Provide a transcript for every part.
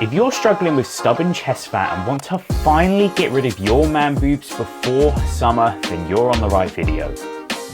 If you're struggling with stubborn chest fat and want to finally get rid of your man boobs before summer, then you're on the right video.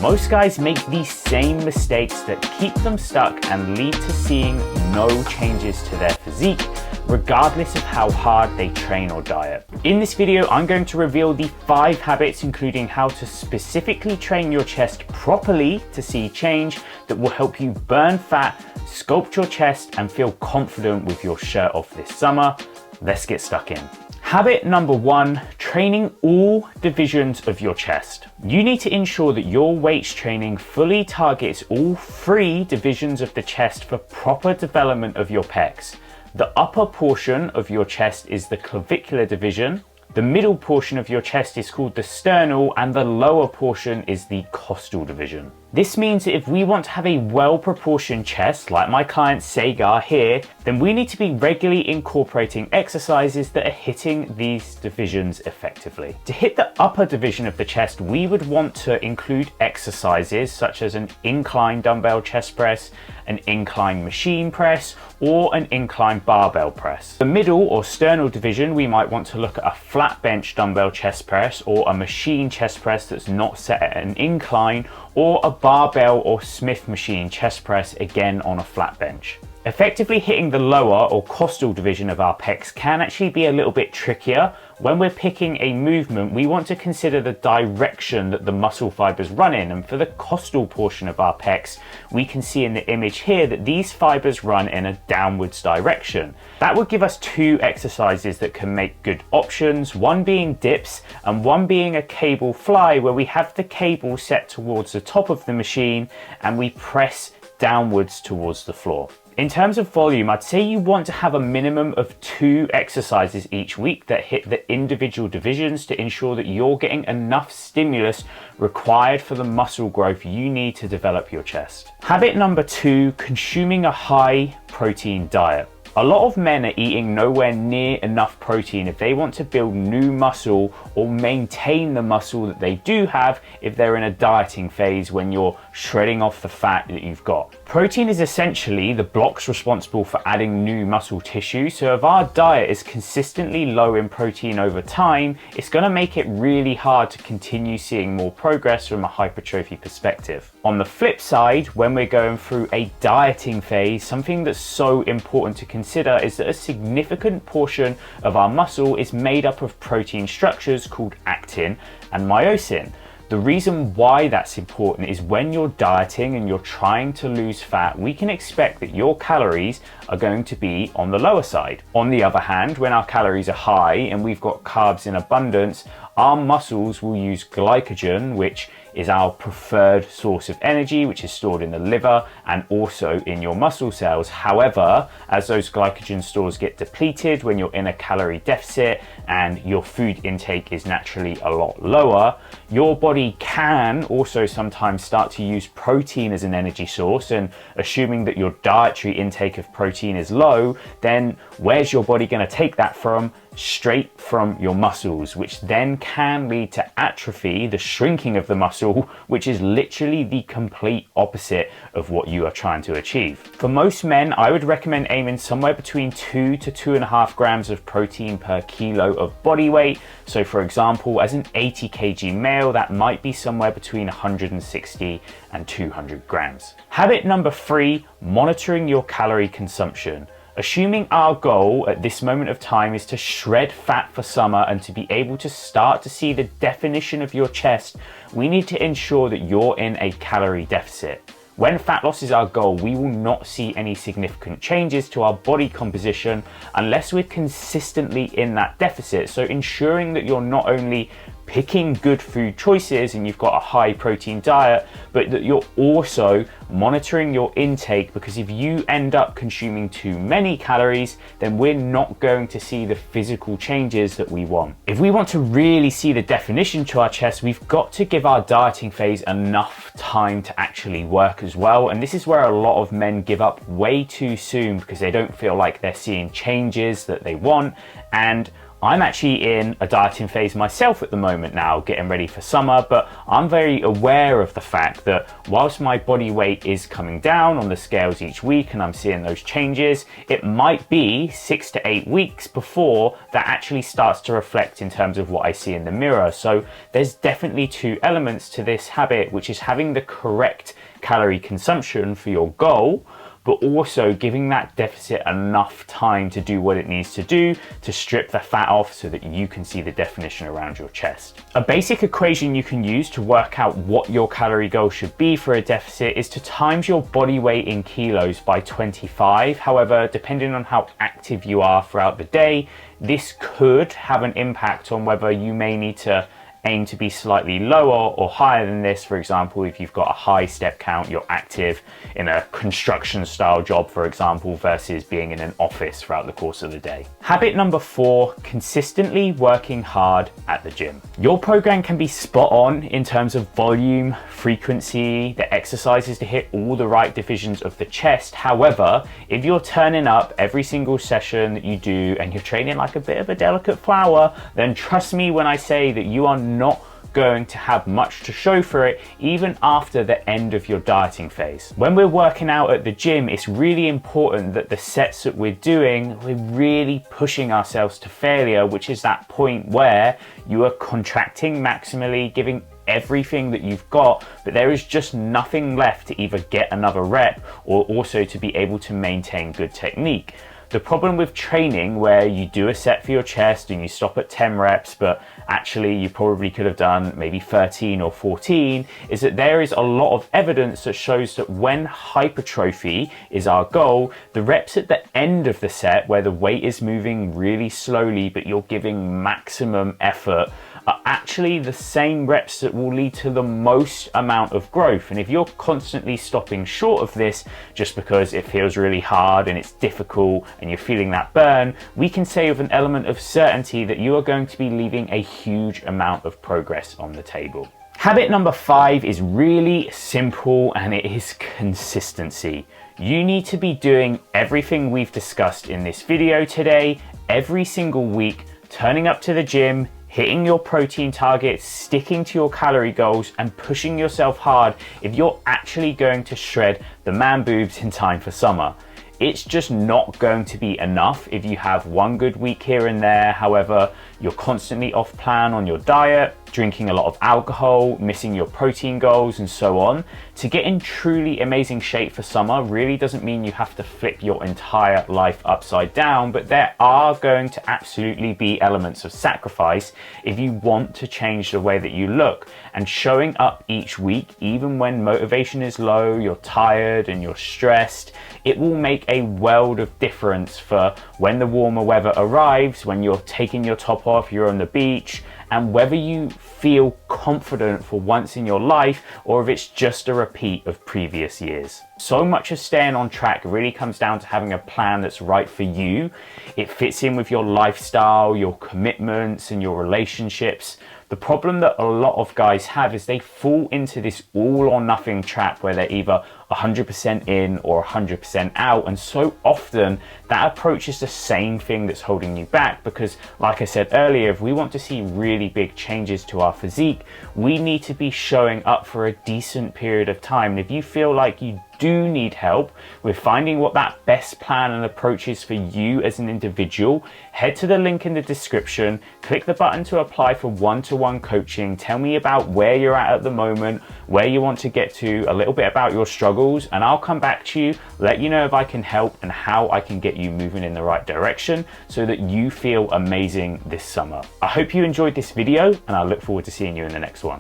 Most guys make these same mistakes that keep them stuck and lead to seeing no changes to their physique, regardless of how hard they train or diet. In this video, I'm going to reveal the 5 habits, including how to specifically train your chest properly to see change, that will help you burn fat, sculpt your chest, and feel confident with your shirt off this summer. Let's get stuck in. Habit number 1, training all divisions of your chest. You need to ensure that your weights training fully targets all 3 divisions of the chest for proper development of your pecs. The upper portion of your chest is the clavicular division, the middle portion of your chest is called the sternal, and the lower portion is the costal division. This means that if we want to have a well-proportioned chest, like my client Sagar here, then we need to be regularly incorporating exercises that are hitting these divisions effectively. To hit the upper division of the chest, we would want to include exercises such as an incline dumbbell chest press, an incline machine press, or an incline barbell press. The middle or sternal division, we might want to look at a flat bench dumbbell chest press or a machine chest press that's not set at an incline, or a barbell or Smith machine chest press, again on a flat bench. Effectively hitting the lower or costal division of our pecs can actually be a little bit trickier. When we're picking a movement, we want to consider the direction that the muscle fibers run in, and for the costal portion of our pecs, we can see in the image here that these fibers run in a downwards direction. That would give us 2 exercises that can make good options, one being dips and one being a cable fly, where we have the cable set towards the top of the machine and we press downwards towards the floor. In terms of volume, I'd say you want to have a minimum of 2 exercises each week that hit the individual divisions to ensure that you're getting enough stimulus required for the muscle growth you need to develop your chest. Habit number 2, consuming a high protein diet. A lot of men are eating nowhere near enough protein if they want to build new muscle or maintain the muscle that they do have if they're in a dieting phase when you're shredding off the fat that you've got. Protein is essentially the blocks responsible for adding new muscle tissue, so if our diet is consistently low in protein over time, it's going to make it really hard to continue seeing more progress from a hypertrophy perspective. On the flip side, when we're going through a dieting phase, something that's so important to consider is that a significant portion of our muscle is made up of protein structures called actin and myosin. The reason why that's important is when you're dieting and you're trying to lose fat, we can expect that your calories are going to be on the lower side. On the other hand, when our calories are high and we've got carbs in abundance, our muscles will use glycogen, which is our preferred source of energy, which is stored in the liver and also in your muscle cells. However, as those glycogen stores get depleted when you're in a calorie deficit and your food intake is naturally a lot lower, your body can also sometimes start to use protein as an energy source, and assuming that your dietary intake of protein is low, then where's your body going to take that from? Straight from your muscles, which then can lead to atrophy, the shrinking of the muscle, which is literally the complete opposite of what you are trying to achieve. For most men, I would recommend aiming somewhere between 2 to 2.5 grams of protein per kilo of body weight. So for example, as an 80 kg male, that might be somewhere between 160 and 200 grams. Habit number 3, monitoring your calorie consumption. Assuming our goal at this moment of time is to shred fat for summer and to be able to start to see the definition of your chest, we need to ensure that you're in a calorie deficit. When fat loss is our goal, we will not see any significant changes to our body composition unless we're consistently in that deficit. So ensuring that you're not only picking good food choices and you've got a high protein diet, but that you're also monitoring your intake, because if you end up consuming too many calories, then we're not going to see the physical changes that we want. If we want to really see the definition to our chest, we've got to give our dieting phase enough time to actually work as well. And this is where a lot of men give up way too soon because they don't feel like they're seeing changes that they want. And I'm actually in a dieting phase myself at the moment now, getting ready for summer, but I'm very aware of the fact that whilst my body weight is coming down on the scales each week and I'm seeing those changes, it might be 6 to 8 weeks before that actually starts to reflect in terms of what I see in the mirror. So there's definitely two elements to this habit, which is having the correct calorie consumption for your goal, but also giving that deficit enough time to do what it needs to do to strip the fat off so that you can see the definition around your chest. A basic equation you can use to work out what your calorie goal should be for a deficit is to times your body weight in kilos by 25. However, depending on how active you are throughout the day, this could have an impact on whether you may need to aim to be slightly lower or higher than this. For example, if you've got a high step count, you're active in a construction style job, for example, versus being in an office throughout the course of the day. Habit number 4, consistently working hard at the gym. Your program can be spot on in terms of volume, frequency, the exercises to hit all the right divisions of the chest. However, if you're turning up every single session that you do and you're training like a bit of a delicate flower, then trust me when I say that you are not going to have much to show for it even after the end of your dieting phase. When we're working out at the gym, it's really important that the sets that we're doing, we're really pushing ourselves to failure, which is that point where you are contracting maximally, giving everything that you've got, but there is just nothing left to either get another rep or also to be able to maintain good technique. The problem with training where you do a set for your chest and you stop at 10 reps, but actually you probably could have done maybe 13 or 14, is that there is a lot of evidence that shows that when hypertrophy is our goal, the reps at the end of the set where the weight is moving really slowly but you're giving maximum effort are actually the same reps that will lead to the most amount of growth. And if you're constantly stopping short of this just because it feels really hard and it's difficult and you're feeling that burn, we can say with an element of certainty that you are going to be leaving a huge amount of progress on the table. Habit number 5 is really simple, and it is consistency. You need to be doing everything we've discussed in this video today, every single week, turning up to the gym, hitting your protein targets, sticking to your calorie goals, and pushing yourself hard if you're actually going to shred the man boobs in time for summer. It's just not going to be enough if you have one good week here and there. However, you're constantly off plan on your diet, drinking a lot of alcohol, missing your protein goals, and so on. To get in truly amazing shape for summer really doesn't mean you have to flip your entire life upside down, but there are going to absolutely be elements of sacrifice if you want to change the way that you look. And showing up each week, even when motivation is low, you're tired and you're stressed, it will make a world of difference for when the warmer weather arrives, when you're taking your top off, you're on the beach, and whether you feel confident for once in your life or if it's just a repeat of previous years. So much of staying on track really comes down to having a plan that's right for you. It fits in with your lifestyle, your commitments, and your relationships. The problem that a lot of guys have is they fall into this all or nothing trap where they're either 100% in or 100% out, and so often that approach is the same thing that's holding you back, because like I said earlier, if we want to see really big changes to our physique, we need to be showing up for a decent period of time. And if you feel like you do need help with finding what that best plan and approach is for you as an individual, head to the link in the description, click the button to apply for one-to-one coaching. Tell me about where you're at the moment, where you want to get to, a little bit about your struggles, and I'll come back to you, let you know if I can help and how I can get you moving in the right direction so that you feel amazing this summer. I hope you enjoyed this video, and I look forward to seeing you in the next one.